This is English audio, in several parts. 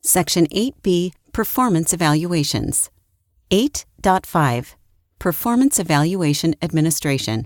Section 8B, Performance Evaluations. 8.5, Performance Evaluation Administration.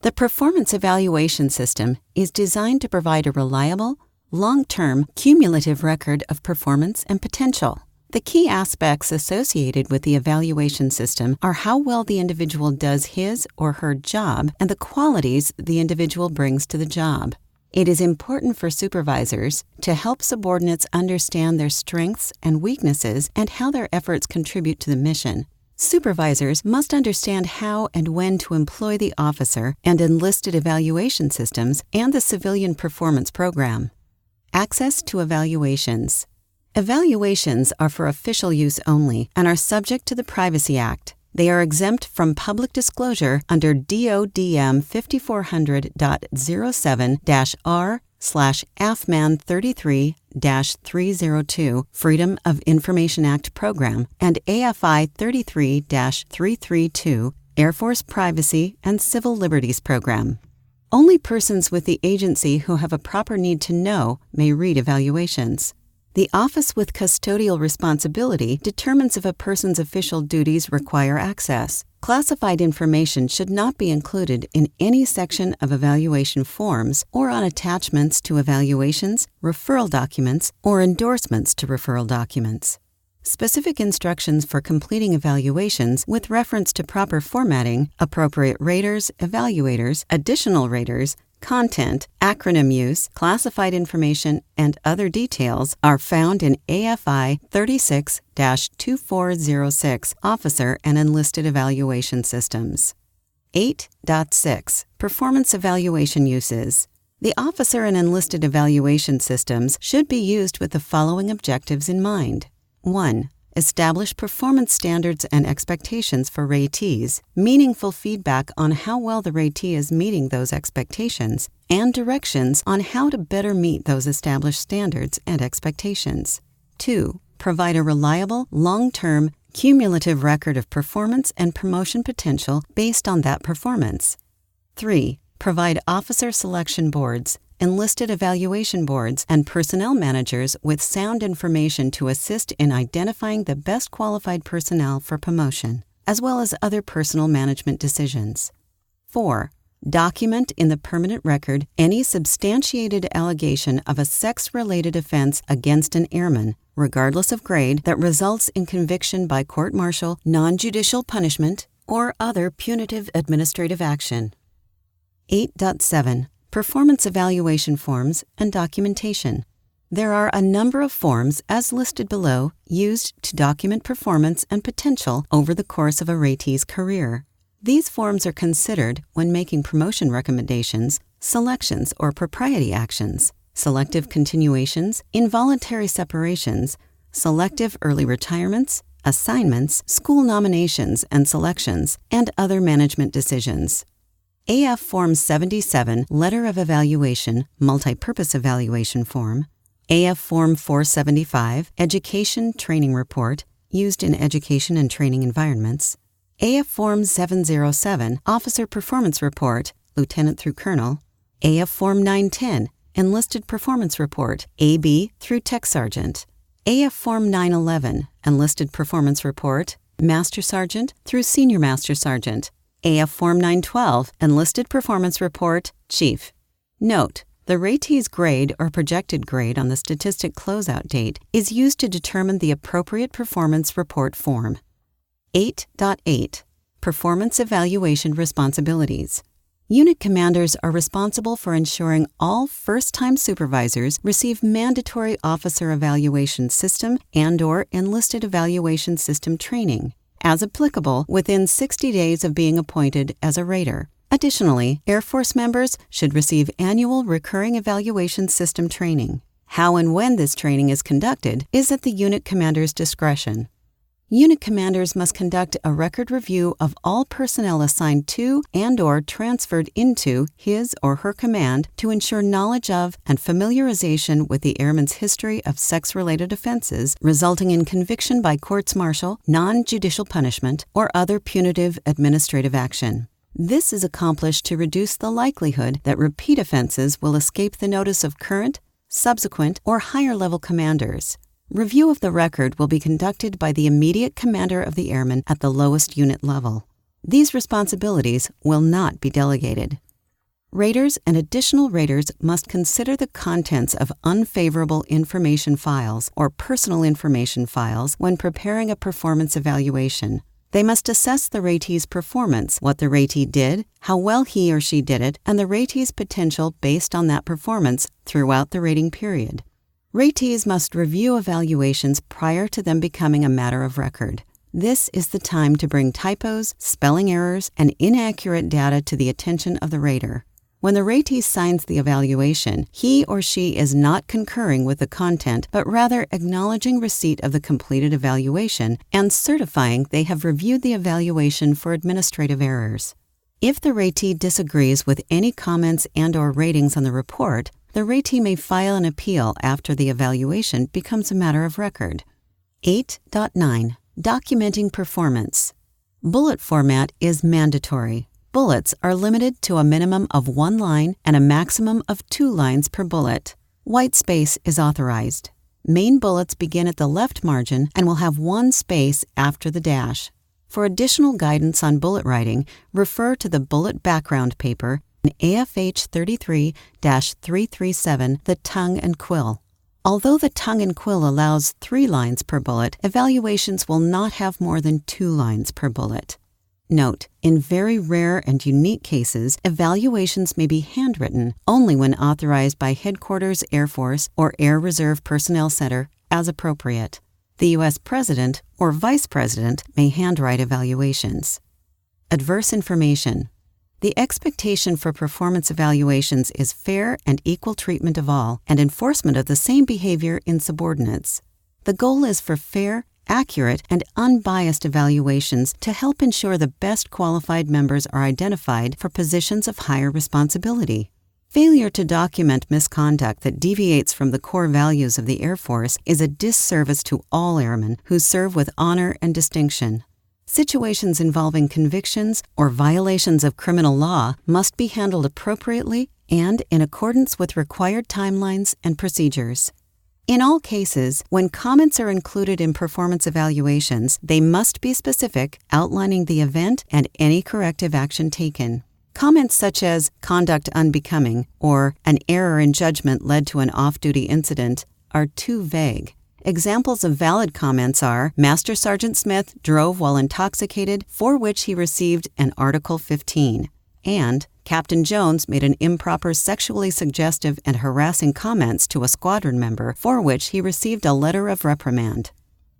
The Performance Evaluation System is designed to provide a reliable, long-term, cumulative record of performance and potential. The key aspects associated with the evaluation system are how well the individual does his or her job and the qualities the individual brings to the job. It is important for supervisors to help subordinates understand their strengths and weaknesses and how their efforts contribute to the mission. Supervisors must understand how and when to employ the officer and enlisted evaluation systems and the Civilian Performance Program. Access to evaluations. Evaluations are for official use only and are subject to the Privacy Act. They are exempt from public disclosure under DODM 5400.07-R/AFMAN33-302 Freedom of Information Act Program and AFI 33-332 Air Force Privacy and Civil Liberties Program. Only persons with the agency who have a proper need to know may read evaluations. The office with custodial responsibility determines if a person's official duties require access. Classified information should not be included in any section of evaluation forms or on attachments to evaluations, referral documents, or endorsements to referral documents. Specific instructions for completing evaluations with reference to proper formatting, appropriate raters, evaluators, additional raters, content, acronym use, classified information, and other details are found in AFI 36-2406 Officer and Enlisted Evaluation Systems. 8.6 Performance Evaluation Uses. The Officer and Enlisted Evaluation Systems should be used with the following objectives in mind. 1. Establish performance standards and expectations for ratees, meaningful feedback on how well the ratee is meeting those expectations, and directions on how to better meet those established standards and expectations. 2. Provide a reliable, long-term, cumulative record of performance and promotion potential based on that performance. 3. Provide officer selection boards, enlisted evaluation boards, and personnel managers with sound information to assist in identifying the best qualified personnel for promotion, as well as other personal management decisions. 4. Document in the permanent record any substantiated allegation of a sex-related offense against an airman, regardless of grade, that results in conviction by court-martial, non-judicial punishment, or other punitive administrative action. 8.7 Performance Evaluation Forms and Documentation. There are a number of forms, as listed below, used to document performance and potential over the course of a ratee's career. These forms are considered when making promotion recommendations, selections or propriety actions, selective continuations, involuntary separations, selective early retirements, assignments, school nominations and selections, and other management decisions. AF Form 77, Letter of Evaluation, Multipurpose Evaluation Form. AF Form 475, Education Training Report, used in education and training environments. AF Form 707, Officer Performance Report, Lieutenant through Colonel. AF Form 910, Enlisted Performance Report, AB through Tech Sergeant. AF Form 911, Enlisted Performance Report, Master Sergeant through Senior Master Sergeant. AF Form 912, Enlisted Performance Report, Chief. Note: the ratee's grade or projected grade on the statistic closeout date is used to determine the appropriate performance report form. 8.8 Performance Evaluation Responsibilities. Unit commanders are responsible for ensuring all first-time supervisors receive mandatory officer evaluation system and/or enlisted evaluation system training, as applicable within 60 days of being appointed as a rater. Additionally, Air Force members should receive annual recurring evaluation system training. How and when this training is conducted is at the unit commander's discretion. Unit commanders must conduct a record review of all personnel assigned to and/or transferred into his or her command to ensure knowledge of and familiarization with the airman's history of sex-related offenses resulting in conviction by courts-martial, non-judicial punishment, or other punitive administrative action. This is accomplished to reduce the likelihood that repeat offenses will escape the notice of current, subsequent, or higher-level commanders. Review of the record will be conducted by the immediate commander of the airman at the lowest unit level. These responsibilities will not be delegated. Raters and additional raters must consider the contents of unfavorable information files or personal information files when preparing a performance evaluation. They must assess the ratee's performance, what the ratee did, how well he or she did it, and the ratee's potential based on that performance throughout the rating period. Ratees must review evaluations prior to them becoming a matter of record. This is the time to bring typos, spelling errors, and inaccurate data to the attention of the rater. When the ratee signs the evaluation, he or she is not concurring with the content, but rather acknowledging receipt of the completed evaluation and certifying they have reviewed the evaluation for administrative errors. If the ratee disagrees with any comments and/or ratings on the report, the ratee may file an appeal after the evaluation becomes a matter of record. 8.9. Documenting performance. Bullet format is mandatory. Bullets are limited to a minimum of 1 line and a maximum of 2 lines per bullet. White space is authorized. Main bullets begin at the left margin and will have 1 space after the dash. For additional guidance on bullet writing, refer to the bullet background paper in AFH 33-337, the tongue and quill. Although the tongue and quill allows 3 lines per bullet, evaluations will not have more than 2 lines per bullet. Note, in very rare and unique cases, evaluations may be handwritten only when authorized by Headquarters Air Force or Air Reserve Personnel Center as appropriate. The U.S. President or Vice President may handwrite evaluations. Adverse information. The expectation for performance evaluations is fair and equal treatment of all and enforcement of the same behavior in subordinates. The goal is for fair, accurate, and unbiased evaluations to help ensure the best qualified members are identified for positions of higher responsibility. Failure to document misconduct that deviates from the core values of the Air Force is a disservice to all airmen who serve with honor and distinction. Situations involving convictions or violations of criminal law must be handled appropriately and in accordance with required timelines and procedures. In all cases, when comments are included in performance evaluations, they must be specific, outlining the event and any corrective action taken. Comments such as conduct unbecoming or an error in judgment led to an off-duty incident are too vague. Examples of valid comments are Master Sergeant Smith drove while intoxicated, for which he received an Article 15, and Captain Jones made an improper sexually suggestive and harassing comments to a squadron member, for which he received a letter of reprimand.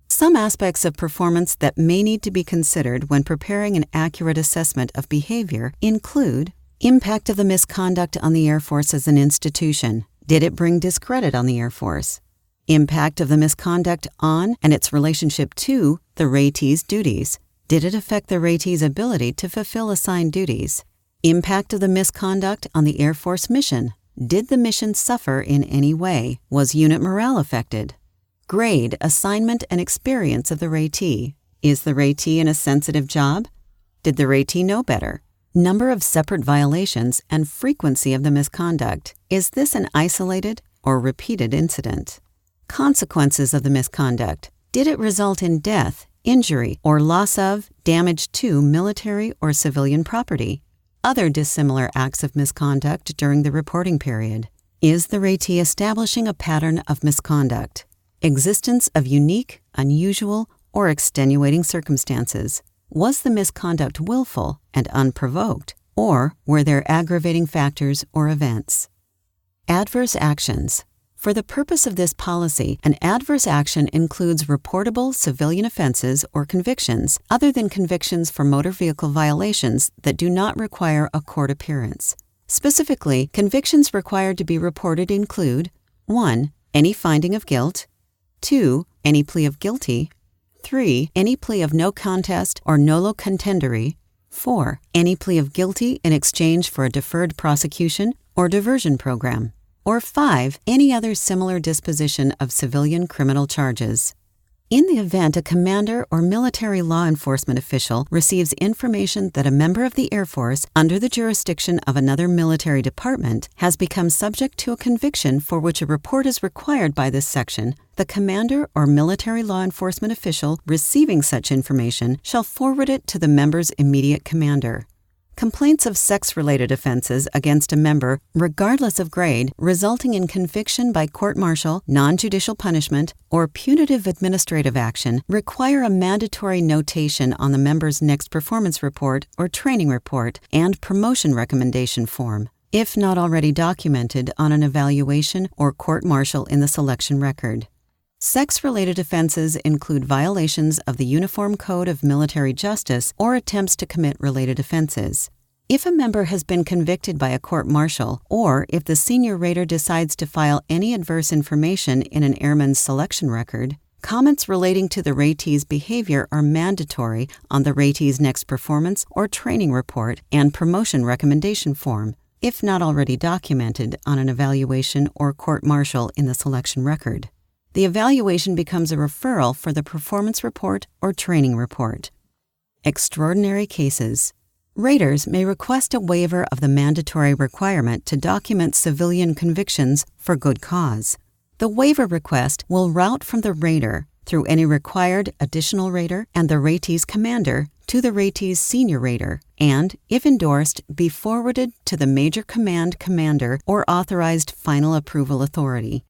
Some aspects of performance that may need to be considered when preparing an accurate assessment of behavior include impact of the misconduct on the Air Force as an institution. Did it bring discredit on the Air Force? Impact of the misconduct on and its relationship to the ratee's duties. Did it affect the ratee's ability to fulfill assigned duties? Impact of the misconduct on the Air Force mission. Did the mission suffer in any way? Was unit morale affected? Grade, assignment, and experience of the ratee. Is the ratee in a sensitive job? Did the ratee know better? Number of separate violations and frequency of the misconduct. Is this an isolated or repeated incident? Consequences of the misconduct. Did it result in death, injury, or loss of, damage to military or civilian property? Other dissimilar acts of misconduct during the reporting period. Is the ratee establishing a pattern of misconduct? Existence of unique, unusual, or extenuating circumstances. Was the misconduct willful and unprovoked, or were there aggravating factors or events? Adverse actions. For the purpose of this policy, an adverse action includes reportable civilian offenses or convictions other than convictions for motor vehicle violations that do not require a court appearance. Specifically, convictions required to be reported include 1. Any finding of guilt, 2. Any plea of guilty, 3. Any plea of no contest or nolo contendere, 4. Any plea of guilty in exchange for a deferred prosecution or diversion program, or 5. Any other similar disposition of civilian criminal charges. In the event a commander or military law enforcement official receives information that a member of the Air Force, under the jurisdiction of another military department, has become subject to a conviction for which a report is required by this section, the commander or military law enforcement official receiving such information shall forward it to the member's immediate commander. Complaints of sex-related offenses against a member, regardless of grade, resulting in conviction by court-martial, non-judicial punishment, or punitive administrative action require a mandatory notation on the member's next performance report or training report and promotion recommendation form, if not already documented on an evaluation or court-martial in the selection record. Sex-related offenses include violations of the Uniform Code of Military Justice or attempts to commit related offenses. If a member has been convicted by a court-martial, or if the senior rater decides to file any adverse information in an airman's selection record, comments relating to the ratee's behavior are mandatory on the ratee's next performance or training report and promotion recommendation form, if not already documented on an evaluation or court-martial in the selection record. The evaluation becomes a referral for the performance report or training report. Extraordinary cases. Raters may request a waiver of the mandatory requirement to document civilian convictions for good cause. The waiver request will route from the rater through any required additional rater and the ratee's commander to the ratee's senior rater and, if endorsed, be forwarded to the Major Command Commander or authorized final approval authority.